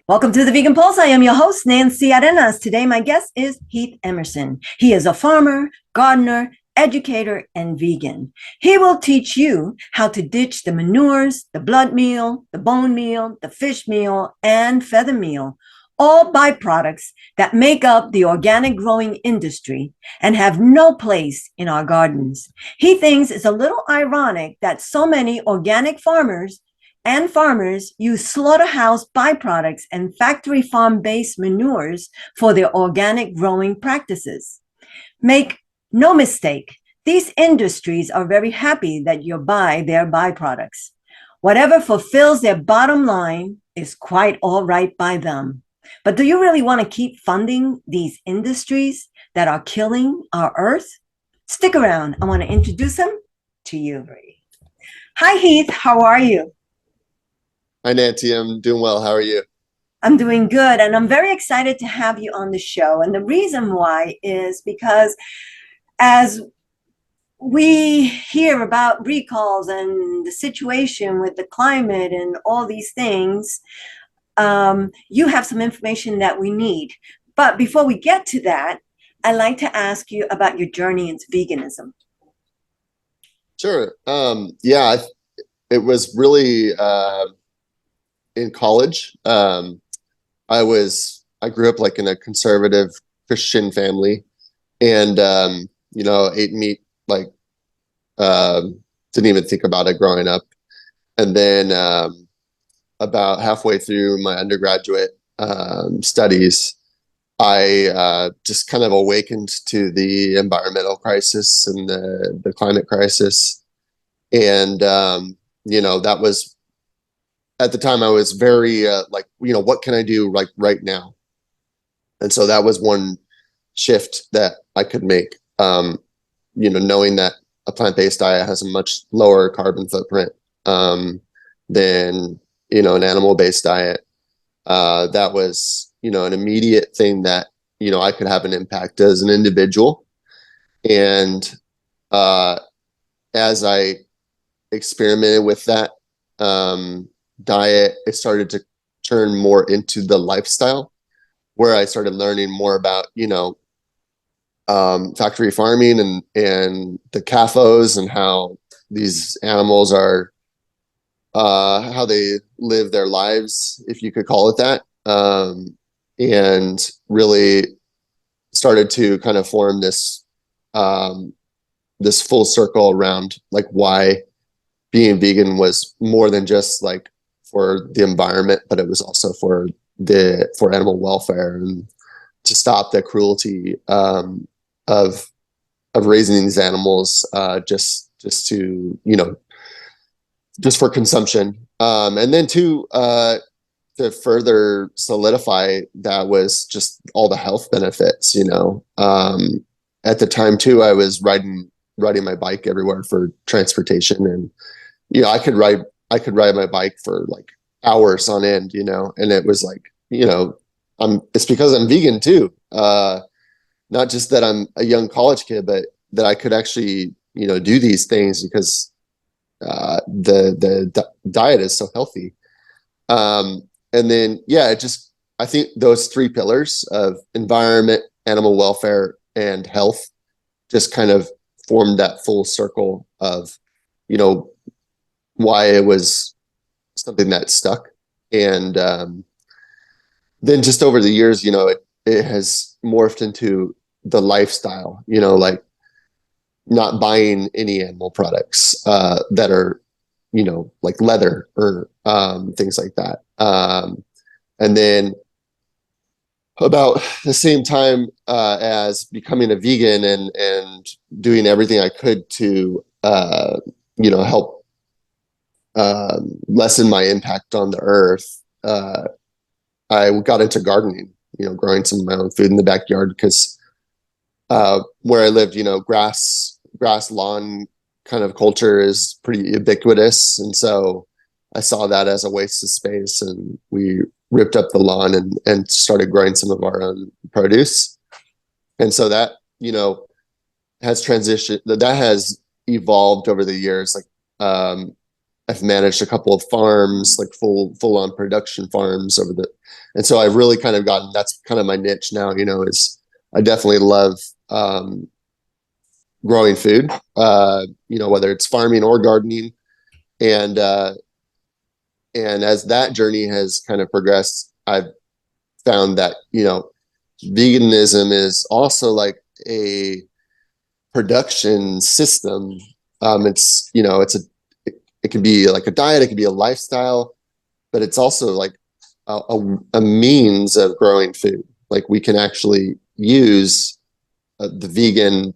Welcome to the Vegan Pulse. I am your host, Nancy Arenas. Today, my guest is Heath Emerson. He is a farmer, gardener, educator, and vegan. He will teach you how to ditch the manures, the blood meal, the bone meal, the fish meal, and feather meal, all byproducts that make up the organic growing industry and have no place in our gardens. He thinks it's a little ironic that so many organic farmers use slaughterhouse byproducts and factory farm-based manures for their organic growing practices. Make no mistake, these industries are very happy that you buy their byproducts. Whatever fulfills their bottom line is quite all right by them. But do you really want to keep funding these industries that are killing our earth? Stick around. I want to introduce them to you. Hi, Heath. How are you? Hi, Nancy. I'm doing well. How are you? I'm doing good, and I'm very excited to have you on the show. And the reason why is because as we hear about recalls and the situation with the climate and all these things, you have some information that we need. But before we get to that, I'd like to ask you about your journey into veganism. Sure. It was really in college. I grew up like in a conservative Christian family, and ate meat like didn't even think about it growing up. And then about halfway through my undergraduate studies, I just kind of awakened to the environmental crisis and the climate crisis. And, that was at the time I was very what can I do like right now? And so that was one shift that I could make, knowing that a plant-based diet has a much lower carbon footprint than, an animal-based diet. That was, an immediate thing that, I could have an impact as an individual. And as I experimented with that diet, it started to turn more into the lifestyle, where I started learning more about, factory farming and the CAFOs and how these animals are, how they live their lives, if you could call it that. And really started to kind of form this full circle around like why being vegan was more than just like for the environment, but it was also for animal welfare and to stop the cruelty of raising these animals just to just for consumption. And then to further solidify that was just all the health benefits. At the time too, I was riding my bike everywhere for transportation, and I could ride my bike for like hours on end, and it was like, it's because I'm vegan too. Not just that I'm a young college kid, but that I could actually, do these things because the diet is so healthy. And then, I think those three pillars of environment, animal welfare, and health just kind of formed that full circle of, why it was something that stuck. And then just over the years, it has morphed into the lifestyle, like not buying any animal products that are, like leather or things like that. And then about the same time as becoming a vegan and doing everything I could to, help lessen my impact on the earth, I got into gardening, growing some of my own food in the backyard because where I lived, grass lawn kind of culture is pretty ubiquitous. And so I saw that as a waste of space, and we ripped up the lawn and started growing some of our own produce. And so that, has transitioned, that has evolved over the years. Like I've managed a couple of farms, like full on production farms and so I've really kind of gotten, that's kind of my niche now, is I definitely love, growing food, whether it's farming or gardening. And, and as that journey has kind of progressed, I've found that, veganism is also like a production system. It can be like a diet, it can be a lifestyle, but it's also like a means of growing food. Like we can actually use the vegan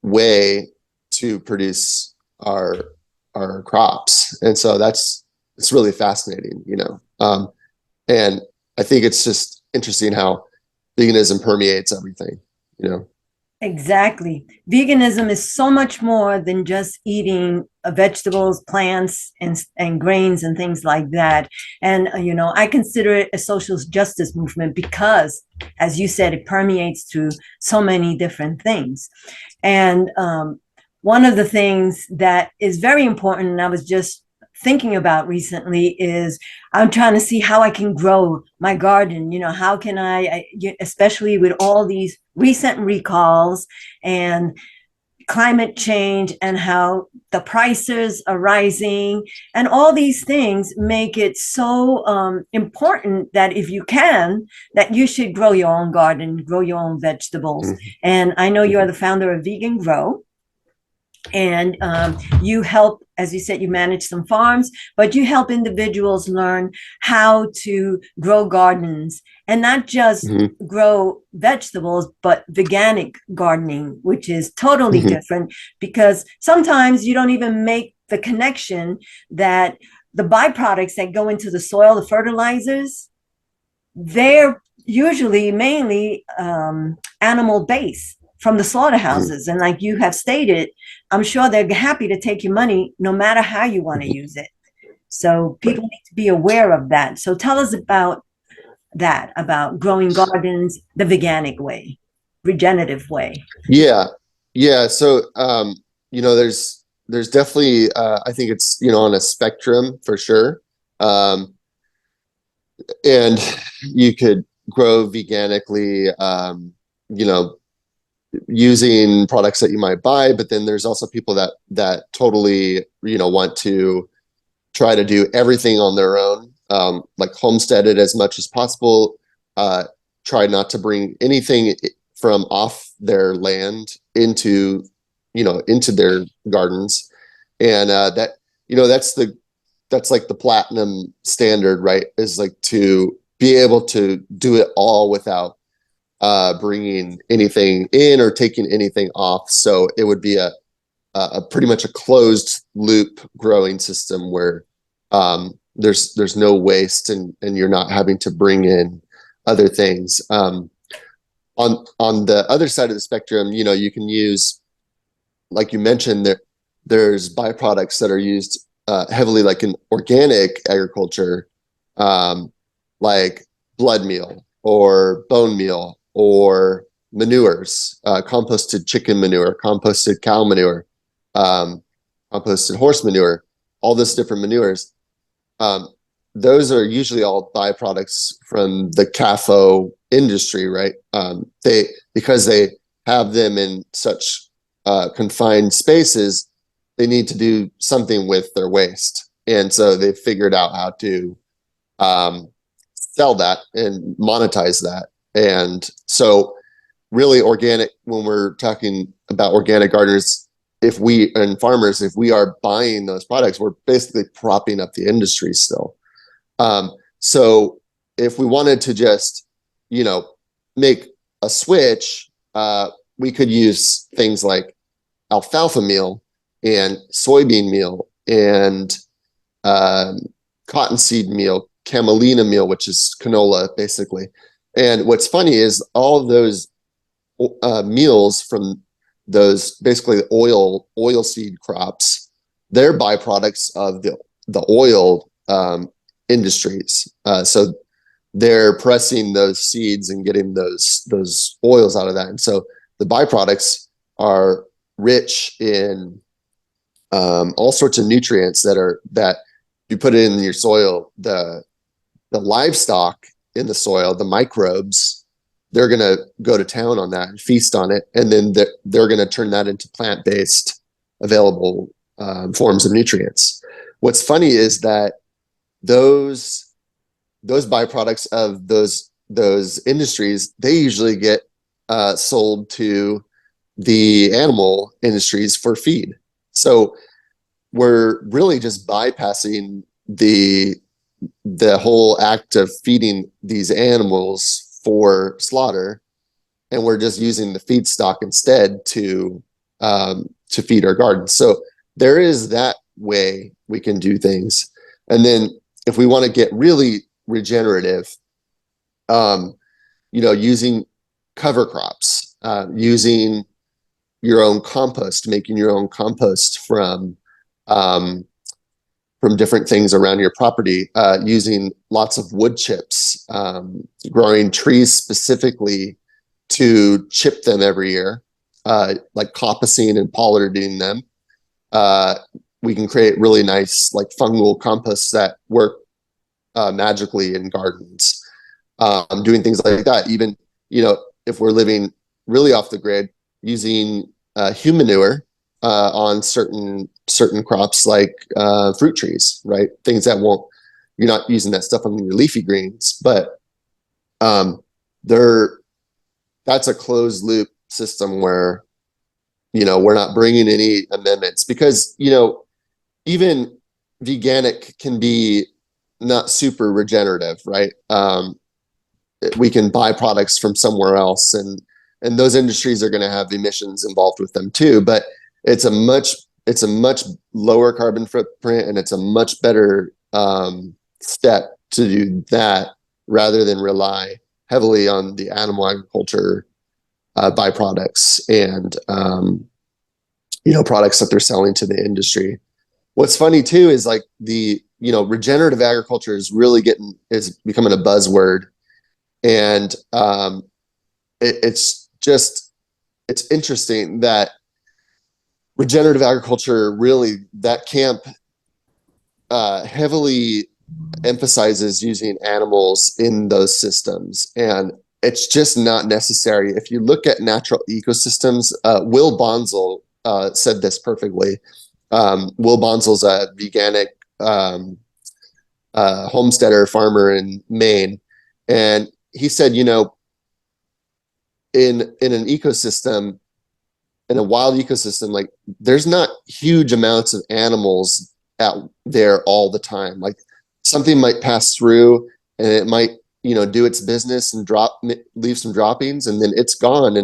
way to produce our crops, and so it's really fascinating, and I think it's just interesting how veganism permeates everything. Exactly. Veganism is so much more than just eating vegetables, plants, and grains and things like that. And, I consider it a social justice movement because, as you said, it permeates through so many different things. And one of the things that is very important, and I was just thinking about recently, is I'm trying to see how I can grow my garden. How can especially with all these recent recalls and climate change and how the prices are rising, and all these things make it so important that if you can, that you should grow your own garden, grow your own vegetables. Mm-hmm. And I know you are the founder of Vegan Grow, and you help, as you said, you manage some farms, but you help individuals learn how to grow gardens, and not just Mm-hmm. grow vegetables, but veganic gardening, which is totally Mm-hmm. different, because sometimes you don't even make the connection that the byproducts that go into the soil, the fertilizers, they're usually mainly animal based from the slaughterhouses. And like you have stated, I'm sure they're happy to take your money no matter how you want to use it. So people need to be aware of that. So tell us about that, about growing gardens the veganic way, regenerative way. Yeah. Yeah. So, there's definitely, I think it's, on a spectrum for sure. Um, and you could grow veganically, you know, using products that you might buy, but then there's also people that totally, want to try to do everything on their own, like homestead it as much as possible, uh, try not to bring anything from off their land into their gardens. And that's like the platinum standard, right? Is like to be able to do it all without bringing anything in or taking anything off. So it would be a pretty much a closed loop growing system where there's no waste, and you're not having to bring in other things. On the other side of the spectrum, you can use, like you mentioned, there's byproducts that are used heavily, like in organic agriculture, like blood meal or bone meal or manures, composted chicken manure, composted cow manure, um, composted horse manure, all this different manures. Um, those are usually all byproducts from the CAFO industry, right? Because they have them in such confined spaces, they need to do something with their waste, and so they figured out how to um, sell that and monetize that. And so, really, organic. When we're talking about organic gardeners, if we and farmers, if we are buying those products, we're basically propping up the industry still. So if we wanted to just, make a switch, we could use things like alfalfa meal and soybean meal and um, cottonseed meal, camelina meal, which is canola basically. And what's funny is all of those meals from those basically oil seed crops, they're byproducts of the oil industries. So they're pressing those seeds and getting those oils out of that. And so the byproducts are rich in all sorts of nutrients that you put it in your soil, the livestock in the soil, the microbes, they're going to go to town on that and feast on it. And then they're going to turn that into plant-based available forms of nutrients. What's funny is that those byproducts of those industries, they usually get sold to the animal industries for feed. So we're really just bypassing the whole act of feeding these animals for slaughter, and we're just using the feedstock instead to feed our gardens. So there is that way we can do things. And then if we want to get really regenerative, using cover crops, using your own compost, making your own compost from different things around your property, using lots of wood chips, growing trees specifically to chip them every year, like coppicing and pollarding them. We can create really nice, like fungal composts that work magically in gardens. Doing things like that. Even, if we're living really off the grid, using human manure on certain crops like fruit trees, right? Things that you're not using that stuff on your leafy greens, but that's a closed loop system where, we're not bringing any amendments, because, even veganic can be not super regenerative, right? We can buy products from somewhere else, and those industries are going to have emissions involved with them too, but it's a much lower carbon footprint, and it's a much better step to do that rather than rely heavily on the animal agriculture byproducts and products that they're selling to the industry. What's funny too is like the regenerative agriculture is becoming a buzzword, and it's interesting that regenerative agriculture, really, that camp heavily emphasizes using animals in those systems, and it's just not necessary. If you look at natural ecosystems, Will Bonsall said this perfectly. Will Bonsal's a veganic homesteader farmer in Maine, and he said, in an ecosystem, in a wild ecosystem, like there's not huge amounts of animals out there all the time. Like something might pass through and it might, do its business and leave some droppings, and then it's gone.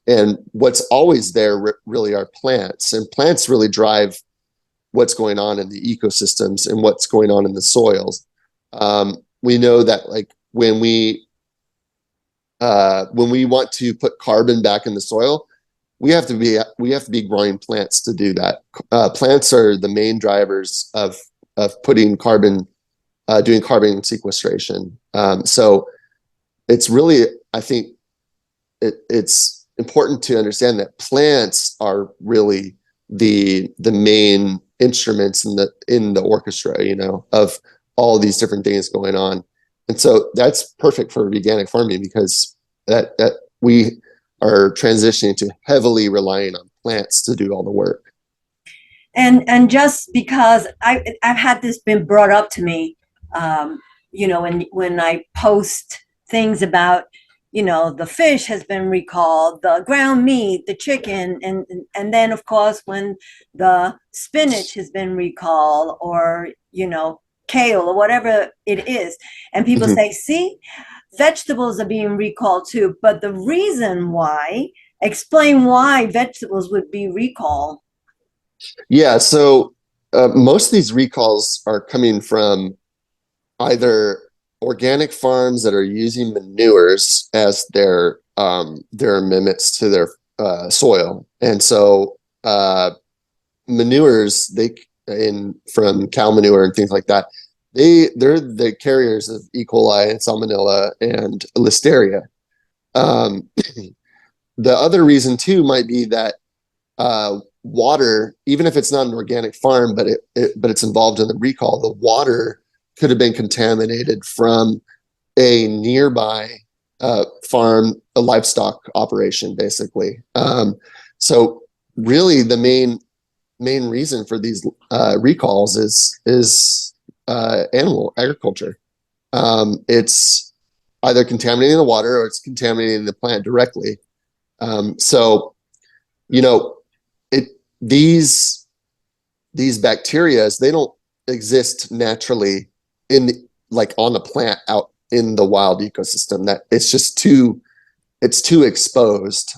And what's always there really are plants, and plants really drive what's going on in the ecosystems and what's going on in the soils. We know that like when we want to put carbon back in the soil, we have to be growing plants to do that. Plants are the main drivers of putting carbon, doing carbon sequestration. So it's really, I think it's important to understand that plants are really the main instruments in the orchestra, of all these different things going on. And so that's perfect for organic farming, because that we are transitioning to heavily relying on plants to do all the work. And just because I've had this been brought up to me, when I post things about, the fish has been recalled, the ground meat, the chicken, and then of course when the spinach has been recalled, or kale or whatever it is, and people Mhm. say, see, vegetables are being recalled too. But the reason why, explain why vegetables would be recalled. Yeah, so most of these recalls are coming from either organic farms that are using manures as their amendments to their soil, and so manures from cow manure and things like that, they're the carriers of E. coli and Salmonella and Listeria. The other reason too might be that water, even if it's not an organic farm, but it's involved in the recall, the water could have been contaminated from a nearby farm, a livestock operation, basically. So really, the main reason for these recalls is animal agriculture. It's either contaminating the water or it's contaminating the plant directly. So, you know, these bacteria, they don't exist naturally like on the plant out in the wild ecosystem. That it's just too exposed.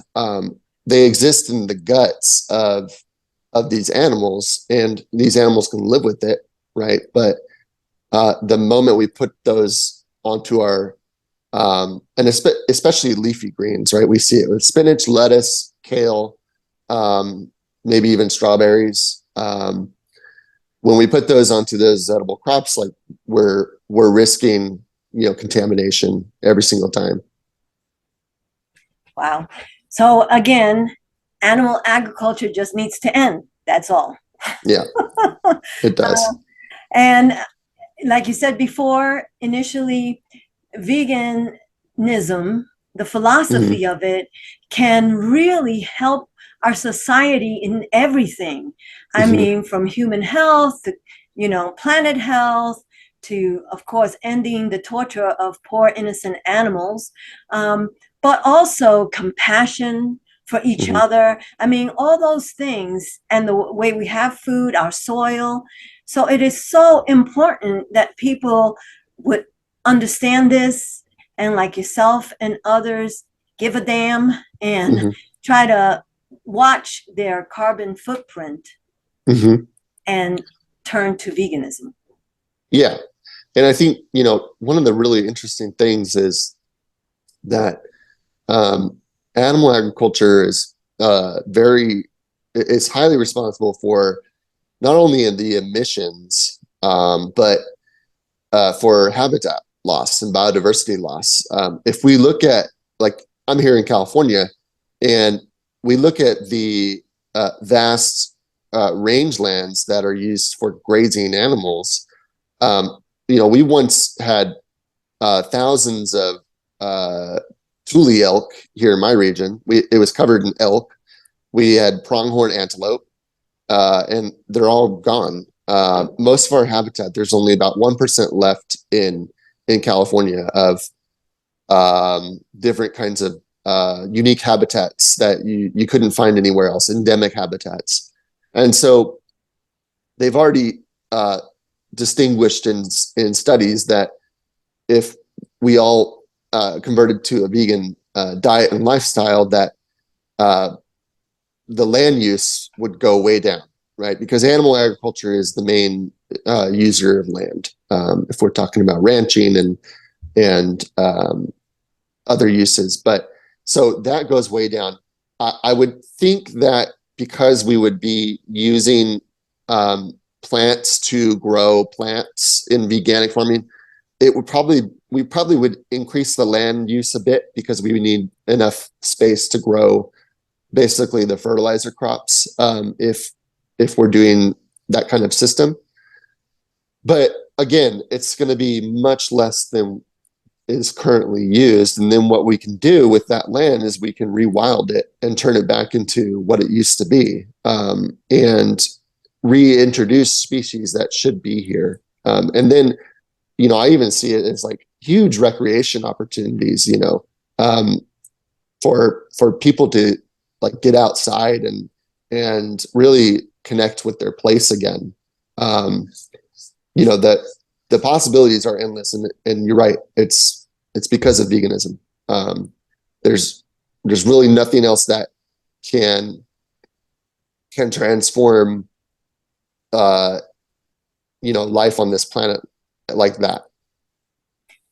They exist in the guts of these animals, and these animals can live with it, right? But the moment we put those onto our and especially leafy greens, right? We see it with spinach, lettuce, kale, maybe even strawberries. When we put those onto those edible crops, like we're risking, contamination every single time. Wow. So again, animal agriculture just needs to end. That's all. Yeah, it does. And like you said before, initially, veganism, the philosophy of it, can really help our society in everything. I mean, from human health to, planet health to, of course, ending the torture of poor innocent animals, but also compassion for each other. I mean, all those things, and the way we have food, our soil. So it is so important that people would understand this, and like yourself and others, give a damn and try to watch their carbon footprint and turn to veganism. Yeah. And I think, one of the really interesting things is that animal agriculture is is highly responsible for not only the emissions, but for habitat loss and biodiversity loss. If we look at, like, I'm here in California, and we look at the vast rangelands that are used for grazing animals. We once had thousands of tule elk here in my region. It was covered in elk. We had pronghorn antelope, and they're all gone. Most of our habitat, there's only about 1% left in California of different kinds of unique habitats that you couldn't find anywhere else, endemic habitats. And so they've already distinguished in studies that if we all converted to a vegan diet and lifestyle, that the land use would go way down, right? Because animal agriculture is the main user of land. If we're talking about ranching and other uses, but so that goes way down. I would think that because we would be using plants to grow plants in veganic farming, we probably would increase the land use a bit, because we would need enough space to grow basically the fertilizer crops, if we're doing that kind of system. But again, it's going to be much less than is currently used. And then what we can do with that land is we can rewild it and turn it back into what it used to be, and reintroduce species that should be here. And then, I even see it as like huge recreation opportunities, for people to like get outside and really connect with their place again. That the possibilities are endless, and you're right. It's because of veganism. There's really nothing else that can transform, life on this planet like that.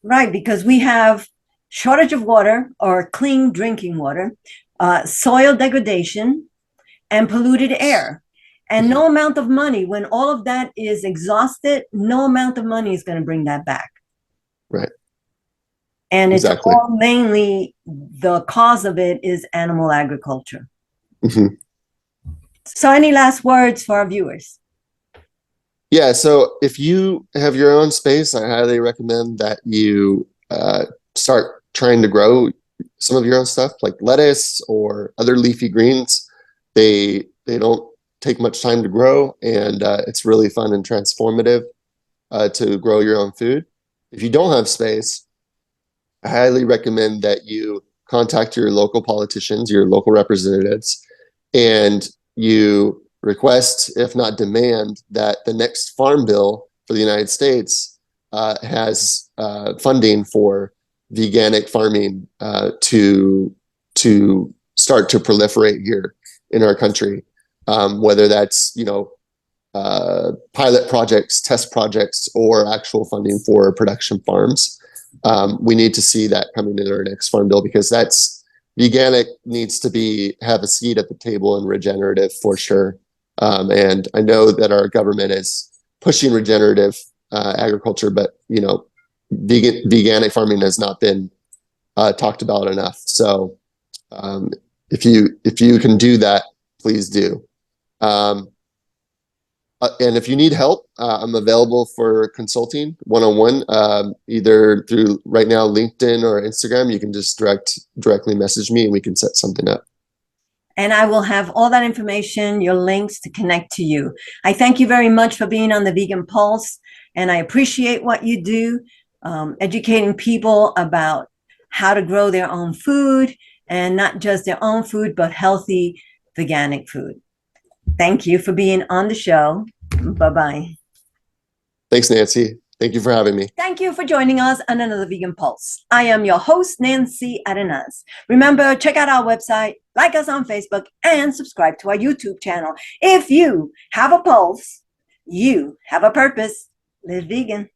Right, because we have shortage of water or clean drinking water, soil degradation, and polluted air. And no amount of money, when all of that is exhausted, no amount of money is going to bring that back. Right. And it's exactly. all mainly, the cause of it is animal agriculture. So any last words for our viewers? Yeah, so if you have your own space, I highly recommend that you start trying to grow some of your own stuff, like lettuce or other leafy greens. They don't take much time to grow, and it's really fun and transformative to grow your own food. If you don't have space, I highly recommend that you contact your local politicians, your local representatives, and you request, if not demand, that the next farm bill for the United States has funding for veganic farming to start to proliferate here in our country. Whether that's pilot projects, test projects, or actual funding for production farms. We need to see that coming in our next farm bill, because that's veganic needs to have a seat at the table in regenerative for sure. And I know that our government is pushing regenerative agriculture, but veganic farming has not been talked about enough. So if you can do that, please do. And if you need help, I'm available for consulting one-on-one, either through right now LinkedIn or Instagram. You can just directly message me and we can set something up. And I will have all that information, your links to connect to you. I thank you very much for being on the Vegan Pulse, and I appreciate what you do, educating people about how to grow their own food, and not just their own food, but healthy veganic food. Thank you for being on the show. Bye-bye. Thanks, Nancy. Thank you for having me. Thank you for joining us on another Vegan Pulse. I am your host, Nancy Arenas. Remember, check out our website, like us on Facebook, and subscribe to our YouTube channel. If you have a pulse, you have a purpose. Live vegan.